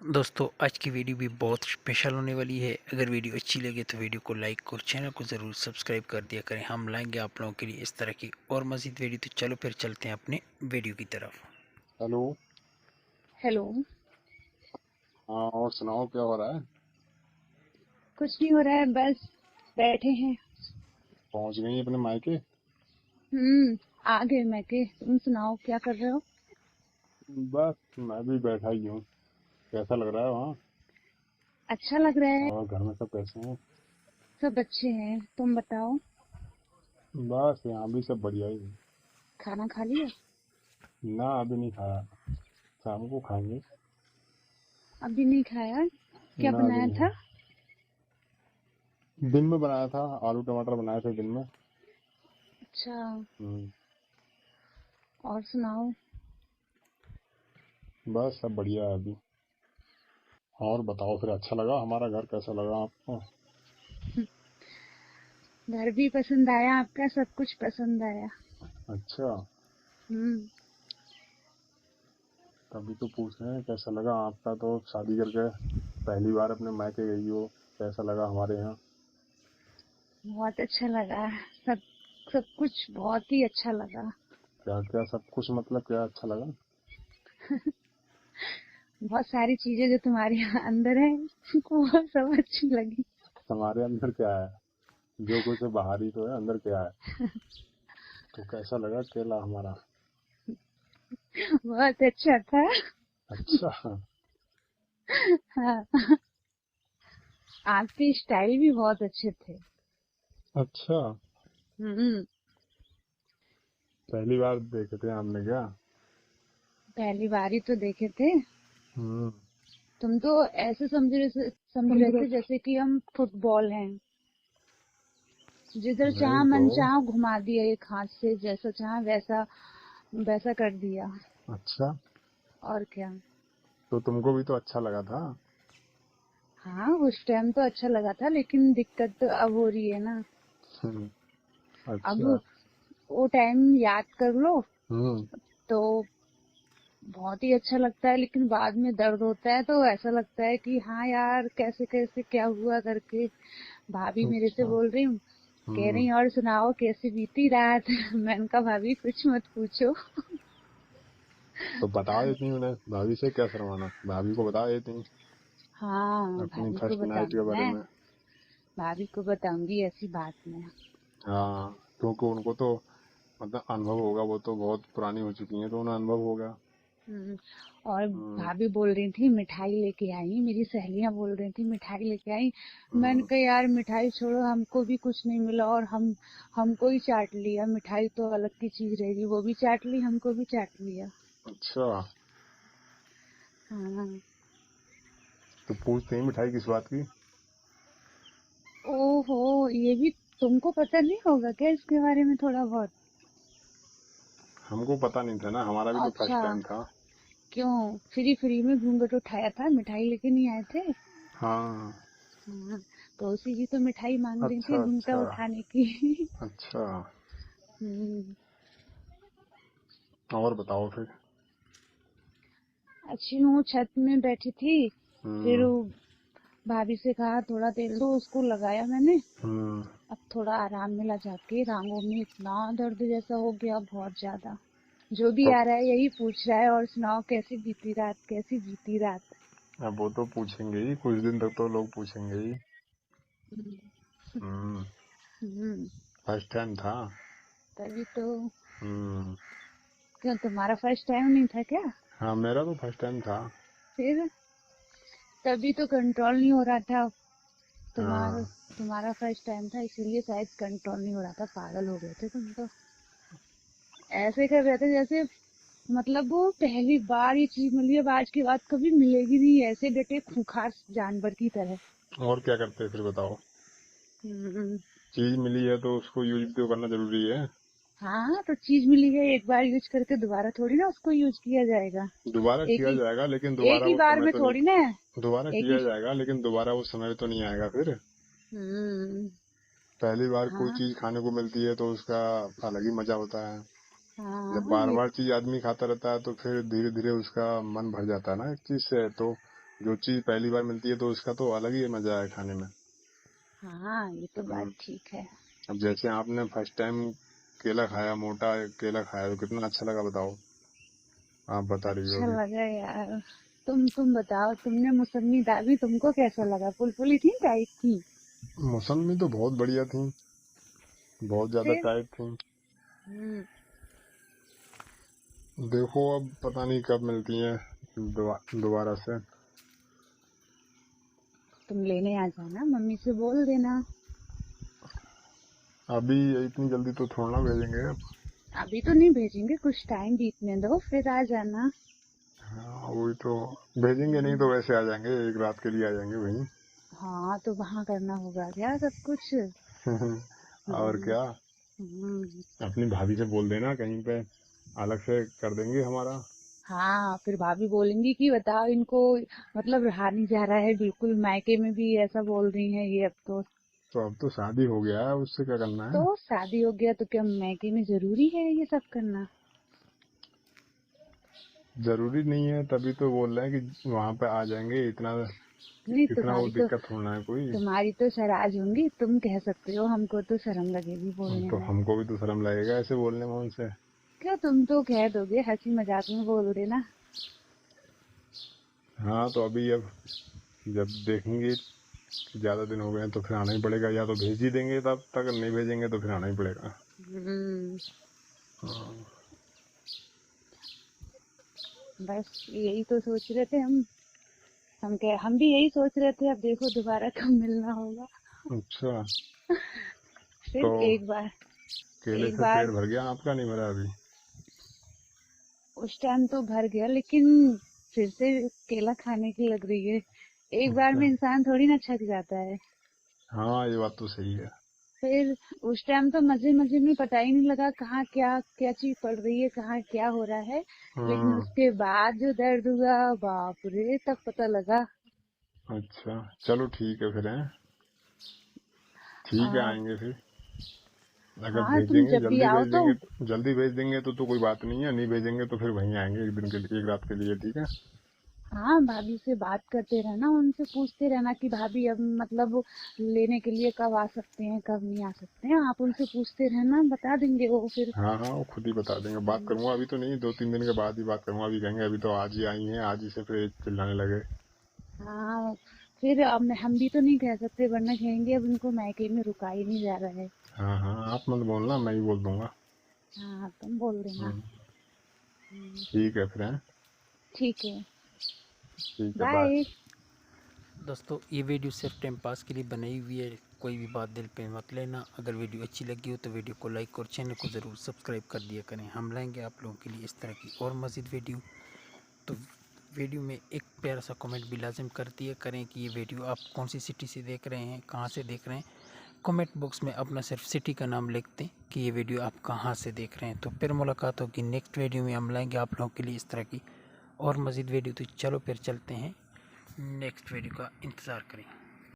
दोस्तों आज की वीडियो भी बहुत स्पेशल होने वाली है। अगर वीडियो अच्छी लगे तो वीडियो को लाइक और चैनल को ज़रूर सब्सक्राइब कर दिया करें। हम लाएंगे आप लोगों के लिए इस तरह की और मज़ीद वीडियो। तो चलो फिर चलते हैं अपने वीडियो की तरफ। हेलो। हेलो। हाँ, और सुनाओ क्या हो रहा है? कुछ नहीं हो रहा है, बस बैठे हैं। पहुंच गई अपने मायके? आ गए मैं के। तुम सुनाओ क्या कर रहे हो? बस मैं भी बैठा ही हूँ। कैसा लग रहा है वहाँ? अच्छा लग रहा है। और घर में सब कैसे हैं? सब अच्छे हैं, तुम बताओ। बस यहाँ भी सब बढ़िया ही है। खाना खा लिया? ना, अभी नहीं खाया। शाम को खाएंगे। अभी नहीं खाया? क्या ना, अभी बनाया नहीं था? खाया। दिन में बनाया था, आलू टमाटर बनाए थे दिन में। अच्छा। हम्म, और सुनाओ। बस सब बढ़िया है अभी। और बताओ फिर, अच्छा लगा हमारा घर? कैसा लगा आपको? घर भी पसंद आया आपका, सब कुछ पसंद आया। अच्छा। हम्म। तभी तो पूछ रहे हैं कैसा लगा आपका, तो शादी करके पहली बार अपने मायके गई हो। कैसा लगा हमारे यहाँ? बहुत अच्छा लगा। सब सब कुछ बहुत ही अच्छा लगा। क्या क्या सब कुछ मतलब क्या अच्छा लगा? बहुत सारी चीजें जो तुम्हारे यहाँ अंदर है वो सब अच्छी लगी। हमारे अंदर क्या है? जो कुछ है बाहर ही तो है, अंदर क्या है? तो कैसा लगा केला हमारा? बहुत अच्छा था। अच्छा। हाँ। आपके स्टाइल भी बहुत अच्छे थे। अच्छा। हम्म। पहली बार देखे थे हमने क्या? पहली बार ही तो देखे थे। हम्म। तुम तो ऐसे समझ रहे थे जैसे कि हम फुटबॉल हैं। जिधर चाहा नहीं तो। मन चाहा घुमा दिया, एक हाथ से जैसा चाहा वैसा वैसा कर दिया। अच्छा। और क्या। तो तुमको भी तो अच्छा लगा था? हाँ, उस टाइम तो अच्छा लगा था, लेकिन दिक्कत तो अब हो रही है ना। हम्म, अब अच्छा। वो टाइम याद कर लो हम्म। तो बहुत ही अच्छा लगता है, लेकिन बाद में दर्द होता है तो ऐसा लगता है कि हाँ यार, कैसे कैसे क्या हुआ करके। भाभी मेरे से अच्छा। बोल रही हूँ, कह हम्म। रही और सुनाओ कैसी बीती रात। मैंने कहा भाभी कुछ मत पूछो। तो बता देती उन्हें, भाभी से क्या शर्माना, भाभी को बता देती हाँ, अपनी भाभी को फर्स्ट नाइट के बताऊंगी बारे मैं। में। भाभी को बताऊंगी ऐसी बात में। हाँ, क्योंकि उनको तो मतलब अनुभव होगा, वो तो बहुत पुरानी हो चुकी हैं तो उन्हें अनुभव होगा। हम्म। और हम्म। भाभी बोल रही थी मिठाई लेके आई, मेरी सहेलियां बोल रही थी मिठाई लेके आई। मैंने हम्म। कहा यार मिठाई छोड़ो, हमको भी कुछ नहीं मिला और हमको ही चाट लिया। मिठाई तो अलग की चीज रहेगी, वो भी चाट ली, हमको भी चाट लिया। अच्छा। हाँ। तो पूछते ही मिठाई किस बात की? ओहो, ये भी तुमको पता नहीं होगा क्या इसके बारे में थोड़ा बहुत? हमको पता नहीं था ना, हमारा भी तो अच्छा। फर्स्ट टाइम था। क्यों? फ्री फ्री में घूंघट उठाया था, मिठाई लेके नहीं आए थे? हाँ। हाँ। तो उसी की तो मिठाई मांग रही थी, अच्छा घूंघटा अच्छा। उठाने की। अच्छा। हम्म। और बताओ फिर। अच्छी हूँ, छत में बैठी थी। फिर हम्म। वो भाभी से कहा थोड़ा तेल दो, उसको लगाया मैंने। हम्म। अब थोड़ा आराम मिला, जाके टांगों में इतना दर्द जैसा हो गया, बहुत ज्यादा। जो भी तो आ रहा है यही पूछ रहा है और सुनाओ कैसी बीती रात, कैसी बीती रात। अब वो तो पूछेंगे ही, कुछ दिन तक तो लोग पूछेंगे ही। हम्म। हम्म। हम्म। फर्स्ट टाइम था। तभी तो। हम्म। क्यों, तुम्हारा फर्स्ट टाइम नहीं था क्या? हाँ, मेरा तो फर्स्ट टाइम था। फिर तभी तो कंट्रोल नहीं हो रहा था। तुम्हारा हाँ। तुम्हारा फर्स्ट टाइम था, इसीलिए शायद कंट्रोल नहीं हो रहा था, पागल हो गए थे तुम तो। ऐसे कर रहे थे जैसे मतलब वो पहली बार ये चीज मिली, अब आज के बाद कभी मिलेगी नहीं, ऐसे डटे खूंखार जानवर की तरह। और क्या करते हैं फिर बताओ? हम्म। चीज मिली है तो उसको यूज तो करना जरूरी है। हाँ, तो चीज मिली है, एक बार यूज करके दोबारा थोड़ी ना उसको यूज किया जाएगा। दोबारा एक किया ही जाएगा लेकिन एक दोबारा ही वो बार समय में तो थोड़ी ना है। नहीं। दोबारा एक ही। किया जाएगा लेकिन दोबारा वो समय तो नहीं आएगा फिर। हम्म। पहली बार कोई हाँ। चीज खाने को मिलती है तो उसका अलग ही मजा होता है। जब हाँ बार ये। बार चीज आदमी खाता रहता है तो फिर धीरे धीरे उसका मन भर जाता है ना एक चीज से, तो जो चीज पहली बार मिलती है तो उसका तो अलग ही मजा है खाने में। हाँ, ये तो बात हम्म, ठीक है। अब जैसे आपने फर्स्ट टाइम केला खाया, मोटा केला खाया, तो कितना अच्छा लगा बताओ। आप बता रही हो अच्छा अभी। लगा यार। तुम बताओ, तुमने मौसमी दाबी, तुमको कैसा लगा? फुलफुली थी, टाइट थी? मौसमी तो बहुत बढ़िया थी, बहुत ज्यादा फिर टाइट थी। हम्म, देखो अब पता नहीं कब मिलती हैं दोबारा से। तुम लेने आ जाना, मम्मी से बोल देना। अभी इतनी जल्दी तो थोड़ा ना भेजेंगे अब। अभी तो नहीं भेजेंगे, कुछ टाइम बीतने दो, फिर आ जाना। हाँ वही तो, भेजेंगे नहीं हम्म, तो वैसे आ जाएंगे, एक रात के लिए आ जाएंगे वहीं। हाँ, तो वहाँ करना होगा क्या सब कुछ? और हम्म, क्या। हम्म, अपनी भाभी से बोल देना कहीं पे अलग से कर देंगे हमारा। हाँ, फिर भाभी बोलेंगी कि बताओ इनको, मतलब रहा नहीं जा रहा है बिल्कुल, मायके में भी ऐसा बोल रही हैं ये अब तो। तो अब तो शादी हो गया है, उससे क्या करना है। तो शादी हो गया तो क्या मायके में जरूरी है ये सब करना? जरूरी नहीं है, तभी तो बोल रहे हैं कि वहां पे आ जाएंगे। इतना नहीं, इतना वो दिक्कत होना है कोई। तुम्हारी तो शराज होंगी, तुम कह सकते हो, हमको तो शर्म लगेगी बोलने तो में। हमको भी तो शर्म लगेगा ऐसे बोलने में उनसे। क्या, तुम तो कह दोगे, हंसी मजाक में बोल देना। हाँ तो अभी अब जब देखेंगे कि ज्यादा दिन हो गए हैं तो फिर आना ही पड़ेगा, या तो भेज ही देंगे, तब तक नहीं भेजेंगे तो फिर आना ही पड़ेगा। हम्म, हाँ। बस यही तो सोच रहे थे हम। हम भी यही सोच रहे थे, अब देखो दोबारा कब मिलना होगा। अच्छा, फिर तो एक बार, केले एक से पेट बार भर गया आपका? नहीं भरा अभी? उस टाइम तो भर गया, लेकिन फिर से केला खाने की लग रही है। एक बार अच्छा, में इंसान थोड़ी ना छक जाता है। हाँ ये बात तो सही है। फिर उस टाइम तो मजे मजे में पता ही नहीं लगा कहाँ क्या क्या चीज पड़ रही है, कहाँ क्या हो रहा है। लेकिन हम्म। उसके बाद जो दर्द हुआ, बाप रे, तब पता लगा। अच्छा, चलो ठीक है फिर हैं। ठीक है, आ, आएंगे फिर। अगर हाँ, तुम भेजेंगे, जब भी जल्दी आओ भेज तो। देंगे तो जल्दी भेज देंगे तो कोई बात नहीं है, नहीं भेजेंगे तो फिर वहीं आएंगे एक दिन के लिए, एक रात के लिए, ठीक है। हाँ, भाभी से बात करते रहना, उनसे पूछते रहना कि भाभी अब मतलब लेने के लिए कब आ सकते हैं, कब नहीं आ सकते हैं। आप उनसे पूछते रहना, बता देंगे वो फिर। हाँ हाँ, वो खुद ही बता देंगे। बात करूंगा, अभी तो नहीं, 2-3 दिन के बाद ही बात करूंगा। अभी कहेंगे अभी तो आज ही आई हैं, आज ही से फिर चिल्लाने लगे। हाँ, फिर अब हम भी तो नहीं कह सकते, वरना कहेंगे अब उनको मायके में रुका ही नहीं जा रहा है। हाँ हाँ, आप मत बोलना, मैं ही बोल दूंगा। हाँ, तुम बोल देना। हम्म, हम्म, ठीक है फिर हैं। ठीक है। ठीक है, बाय। बाय। दोस्तों ये वीडियो सिर्फ टाइम पास के लिए बनाई हुई है, कोई भी बात दिल पे मत लेना। अगर वीडियो अच्छी लगी हो तो वीडियो को लाइक और चैनल को ज़रूर सब्सक्राइब कर दिया करें। हम लाएंगे आप लोगों के लिए इस तरह की और मज़ीद वीडियो। तो वीडियो में एक प्यारा सा कमेंट भी लाजिम कर दिया करें कि ये वीडियो आप कौन सी सिटी से देख रहे हैं, कहाँ से देख रहे हैं। कमेंट बॉक्स में अपना सिर्फ सिटी का नाम लिख दें कि ये वीडियो आप कहाँ से देख रहे हैं। तो फिर मुलाकात होगी नेक्स्ट वीडियो में, हम लाएंगे आप लोगों के लिए इस तरह की और मज़ीद वीडियो। तो चलो फिर चलते हैं, नेक्स्ट वीडियो का इंतज़ार करें।